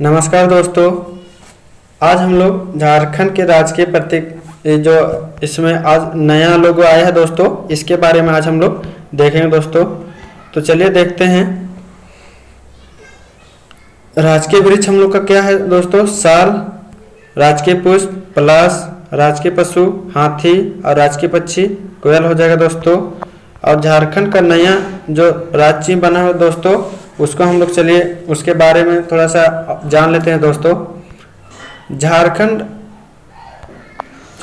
नमस्कार दोस्तों। आज हम लोग झारखंड के राजकीय प्रतीक ये जो इसमें आज नया लोगो आया है दोस्तों, इसके बारे में आज हम लोग देखेंगे दोस्तों। तो चलिए देखते हैं। राजकीय वृक्ष हम लोग का क्या है दोस्तों? साल, राजकीय पुष्प, पलाश, राजकीय पशु हाथी और राजकीय पक्षी कोयल हो जाएगा दोस्तों। और झारखंड का नया जो राज्य चिन्ह बना है दोस्तों, उसको हम लोग चलिए उसके बारे में थोड़ा सा जान लेते हैं दोस्तों। झारखंड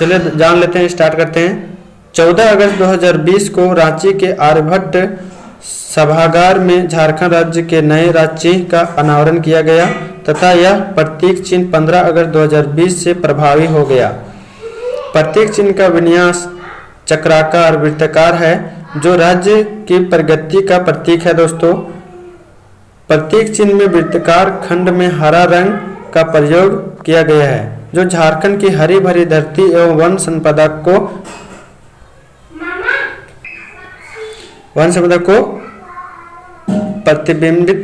चलिए जान लेते हैं, स्टार्ट करते हैं। 14 अगस्त 2020 को रांची के आर्यभट्ट सभागार में झारखंड राज्य के नए राज्य चिन्ह का अनावरण किया गया तथा यह प्रतीक चिन्ह 15 अगस्त 2020 से प्रभावी हो गया। प्रतीक चिन्ह का विन्यास चक्राकार वृत्ताकार है जो राज्य की प्रगति का प्रतीक है दोस्तों। प्रतीक चिन्ह में वृत्ताकार खंड में हरा रंग का प्रयोग किया गया है जो झारखंड की हरी भरी धरती एवं वन संपदा को प्रतिबिंबित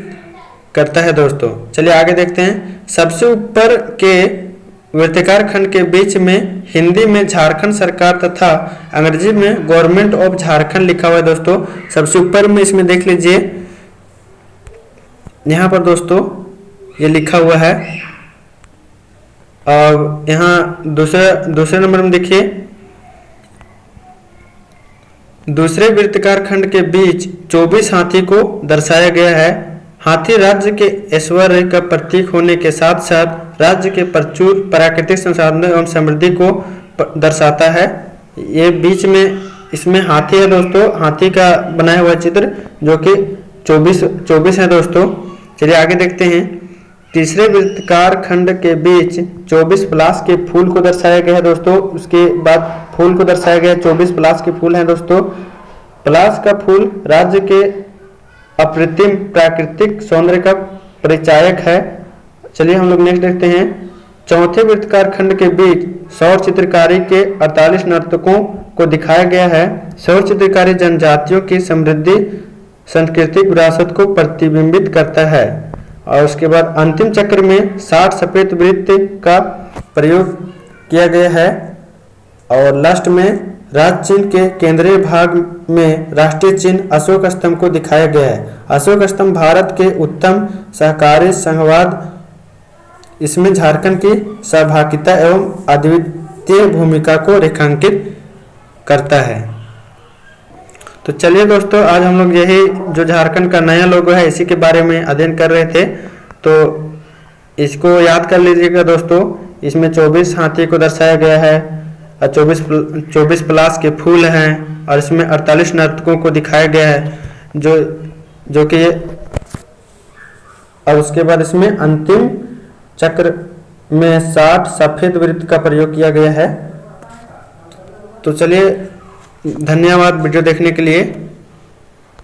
करता है दोस्तों। चलिए आगे देखते हैं। सबसे ऊपर के वृत्ताकार खंड के बीच में हिंदी में झारखंड सरकार तथा अंग्रेजी में गवर्नमेंट ऑफ झारखंड लिखा हुआ है दोस्तों। सबसे ऊपर में इसमें देख लीजिए, यहाँ पर दोस्तों ये लिखा हुआ है। और यहाँ दूसरे नंबर में देखिए, दूसरे वृत्ताकार खंड के बीच 24 हाथी को दर्शाया गया है। हाथी राज्य के ऐश्वर्य का प्रतीक होने के साथ साथ राज्य के प्रचुर प्राकृतिक संसाधनों एवं समृद्धि को दर्शाता है। ये बीच में इसमें हाथी है दोस्तों, हाथी का बनाया हुआ चित्र जो कि 24 है दोस्तों। चलिए आगे देखते हैं। तीसरे वृत्ताकार खंड के बीच 24 पलाश के फूल को दर्शाया गया है दोस्तों। उसके बाद फूल को दर्शाया गया है, 24 पलाश के फूल हैं दोस्तों। पलाश का फूल राज्य के अप्रतिम प्राकृतिक सौंदर्य का परिचायक है। चलिए हम लोग नेक्स्ट देखते हैं। चौथे वृत्ताकार खंड के बीच सौर चित्रकारी के 48 नर्तकों को दिखाया गया है। सौर चित्रकारी जनजातियों की समृद्धि सांस्कृतिक विरासत को प्रतिबिंबित करता है। और उसके बाद अंतिम चक्र में 60 सफेद वृत्त का प्रयोग किया गया है। और लास्ट में राज्य चिन्ह के केंद्रीय भाग में राष्ट्रीय चिन्ह अशोक स्तंभ को दिखाया गया है। अशोक स्तंभ भारत के उत्तम सहकारी संघवाद, इसमें झारखंड की सहभागिता एवं अद्वितीय भूमिका को रेखांकित करता है। तो चलिए दोस्तों, आज हम लोग यही जो झारखंड का नया लोगो है इसी के बारे में अध्ययन कर रहे थे। तो इसको याद कर लीजिएगा दोस्तों। इसमें 24 हाथी को दर्शाया गया है और 24 पलाश के फूल हैं और इसमें 48 नर्तकों को दिखाया गया है जो कि, और उसके बाद इसमें अंतिम चक्र में 60 सफेद वृत्त का प्रयोग किया गया है। तो चलिए, धन्यवाद वीडियो देखने के लिए।